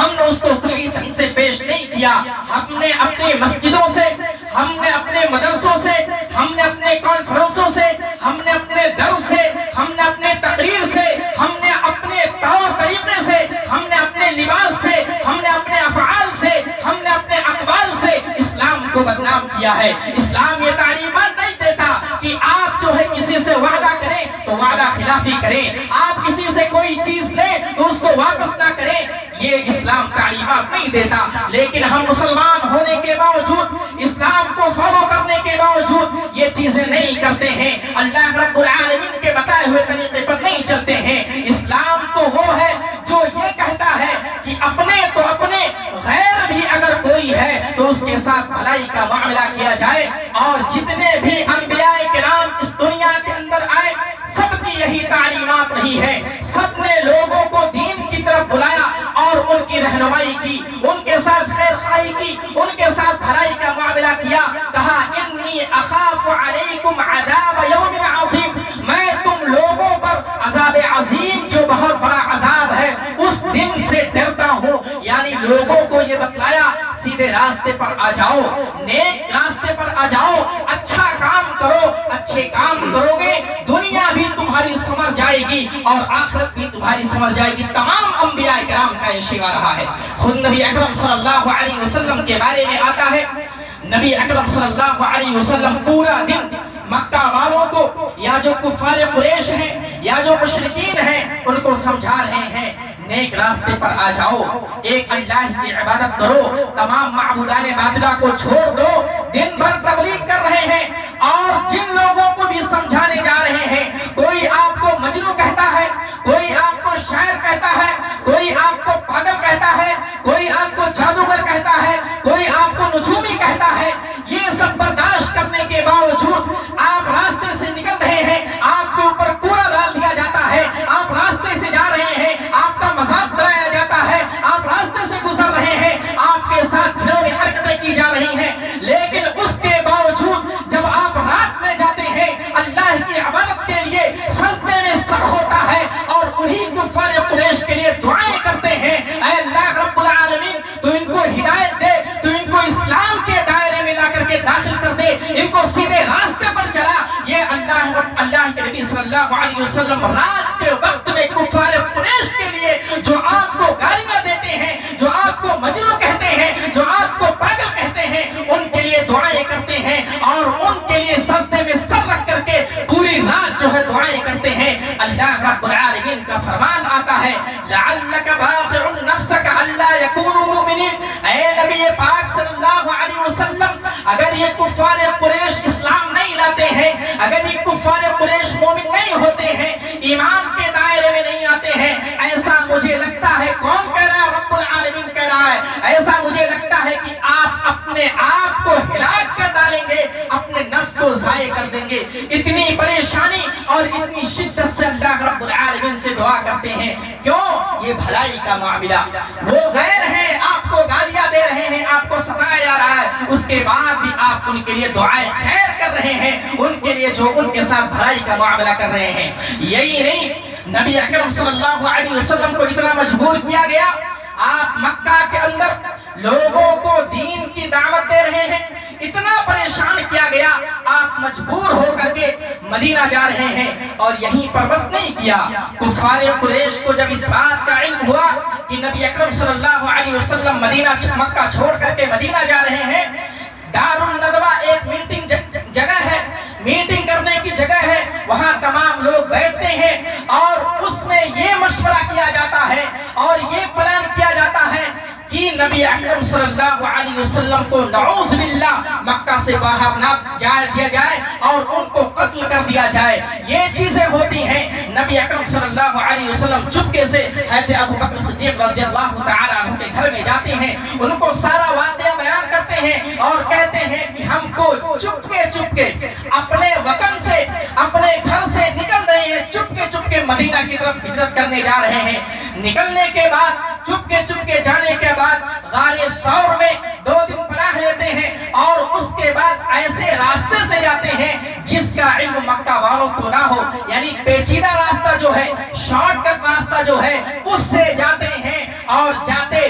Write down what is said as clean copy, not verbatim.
ہم نے اس کو صحیح ڈھنگ سے پیش نہیں کیا. ہم نے اپنی مسجدوں سے، ہم نے اپنے مدرسوں سے، ہم نے اپنے کانفرنسوں سے، ہم نے اپنے درس سے، ہم نے اپنے تقریر سے، ہم نے اپنے طور طریقے سے، ہم نے اپنے لباس سے، ہم نے اپنے افعال سے، ہم نے اپنے اقوال سے اسلام کو بدنام کیا ہے. اسلام یہ تعلیمات نہیں دیتا کہ آپ جو ہے کسی سے وعدہ کریں تو وعدہ خلافی کریں، آپ کسی سے کوئی چیز لیں تو اس کو واپس نہ کریں. یہ اسلام تعلیمات نہیں دیتا. لیکن ہم مسلمان ہونے کے باوجود، اسلام کو فالو کرنے کے باوجود یہ چیزیں نہیں کرتے ہیں، اللہ رب العالمین کے بتائے ہوئے طریقے پر نہیں چلتے ہیں. اسلام تو وہ ہے جو یہ کہتا ہے کہ اپنے تو اپنے، غیر بھی اگر کوئی ہے تو اس کے ساتھ بھلائی کا معاملہ کیا جائے. اور جتنے بھی انبیاء کرام اس دنیا کے اندر آئے، سب کی یہی تعلیمات رہی ہے. سب نے لوگوں کو دین کی طرف بلایا اور ان کی رہنمائی کی، ان کے ساتھ خیر خواہی کی، ان کے ساتھ بھلائی کا معاملہ کیا. کہا انی اخاف علیکم عذاب یوم عظیم، میں تم لوگوں پر عذاب عظیم جو بہت بڑا عذاب ہے اس دن سے ڈرتا ہوں. یعنی لوگوں کو یہ بتلایا سیدھے راستے پر آ جاؤ، نیک راستے پر آ جاؤ، اچھا کام کرو. اچھے کام کرو گے دنیا بھی تمہاری سمر جائے گی اور آخرت بھی تمہاری سمر جائے گی. تمام انبیاء کرام کا یہ شیوا رہا ہے. خود نبی اکرم صلی اللہ علیہ وسلم کے بارے میں آتا ہے، نبی اکرم صلی اللہ علیہ وسلم پورا دن مکہ والوں کو، یا جو کفار قریش ہیں یا جو مشرکین ہیں، ان کو سمجھا رہے ہیں نیک راستے پر آ جاؤ، ایک اللہ کی عبادت کرو، تمام معبودان باطلہ کو چھوڑ دو. دن بھر تبلیغ کر رہے ہیں اور جن لوگوں کو بھی سمجھانے جا رہے ہیں، کوئی آپ کو مجنون کہتا ہے، کوئی آپ کو شاعر کہتا ہے، کوئی آپ کو پاگل کہتا ہے، کوئی آپ کو جادوگر کہتا ہے، کوئی آپ کو نجومی کہتا ہے. یہ سب برداشت کرنے کے باوجود آپ راستے سے نکل رہے ہیں، آپ کے اوپر کوڑا ڈال دیا جاتا ہے، آپ راستے سے جا رہے ہیں، آپ کا مذاق بنایا جاتا ہے، آپ راستے سے گزر رہے ہیں، آپ کے ساتھ گھنوانی حرکتیں کی جا رہی ہیں. لیکن اس کے باوجود جب آپ رات میں جاتے ہیں اللہ کی عبادت کے لیے، سجدے میں سر ہوتا ہے اور انہی کفار قریش کے لیے دعائیں کرتے ہیں، اے اللہ رب العالمین تو ان کو ہدایت دے، تو ان کو اسلام کے دائرے میں لا کر کے داخل کر دے، ان کو سیدھے راستے پر چلا. یہ اللہ کے نبی صلی اللہ علیہ وسلم رات کے وقت میں کفار قریش کے لیے جو آپ کو گالیاں دیتے ہیں، جو آپ کو مجنون کہتے ہیں، جو آپ کو پاگل کہتے ہیں، ان کے لیے دعائیں کرتے ہیں اور ان کے لیے سجدے میں سر رکھ کر کے پوری رات جو ہے دعائیں کرتے ہیں. اللہ رب العالمین کا فرمان آتا ہے لعلک باخع نفسک الا یکونوا مؤمنین. اے نبی پاک صلی اللہ علیہ وسلم، اگر یہ کفار قریش اسلام نہیں لاتے ہیں، اگر یہ کفار قریش مومن نہیں ہوتے ہیں، ایمان کے دائرے میں نہیں آتے ہیں، ایسا مجھے لگتا ہے، کون کہہ رہا ہے؟ رب العالمین کہہ رہا ہے. ایسا مجھے لگتا ہے کہ آپ اپنے آپ کو ہلاک کر ڈالیں گے، اپنے نفس کو ضائع کر دیں گے. اتنی پریشانی اور اتنی شدت سے اللہ رب العالمین سے دعا کرتے ہیں. کیوں؟ یہ بھلائی کا معاملہ. وہ غیر ہیں، آپ کو گالیاں دے رہے ہیں، آپ کو ستایا جا رہا ہے، اس کے بعد بھی آپ ان کے لیے دعائیں خیر کر رہے ہیں، ان کے لیے جو ان کے ساتھ بھلائی کا معاملہ کر رہے ہیں. یہی نہیں، نبی اکرم صلی اللہ علیہ وسلم کو اتنا مجبور کیا گیا، آپ مکہ کے اندر لوگوں کو دین کی دعوت دے رہے ہیں، اتنا پریشان کیا گیا، آپ مجبور ہو کر کے مدینہ جا رہے ہیں. اور یہیں پر بس نہیں کیا، کفار قریش کو جب اس بات کا علم ہوا کہ نبی اکرم صلی اللہ علیہ وسلم مکہ چھوڑ کر کے مدینہ جا رہے ہیں، دار الندوہ ایک میٹنگ جگہ ہے، میٹنگ کرنے کی جگہ ہے، وہاں تمام لوگ بیٹھتے ہیں اور اس میں یہ مشورہ کیا جاتا ہے اور یہ پلان کیا جاتا ہے کہ نبی اکرم صلی اللہ علیہ وسلم کو نعوذ باللہ مکہ سے باہر نہ جائے دیا جائے اور ان کو قتل کر دیا جائے. یہ چیزیں ہوتی ہیں. نبی اکرم صلی اللہ علیہ وسلم چپکے سے حضرت ابو بکر صدیق رضی اللہ تعالی عنہ کے گھر میں جاتے ہیں، ان کو سارا واقعہ بیان کرتے ہیں اور کہتے ہیں کہ ہم کو چپکے اپنے وطن سے، اپنے گھر سے نکل رہے ہیں، چپکے مدینہ کی طرف ہجرت کرنے جا رہے ہیں. نکلنے کے بعد چپکے جانے کے بعد غار ثور میں 2 دن پناہ لیتے ہیں اور اس کے بعد ایسے راستے سے جاتے ہیں جس کا علم مکہ والوں کو نہ ہو، یعنی پیچیدہ راستہ جو ہے، شارٹ کٹ راستہ جو ہے، اس سے جاتے ہیں اور جاتے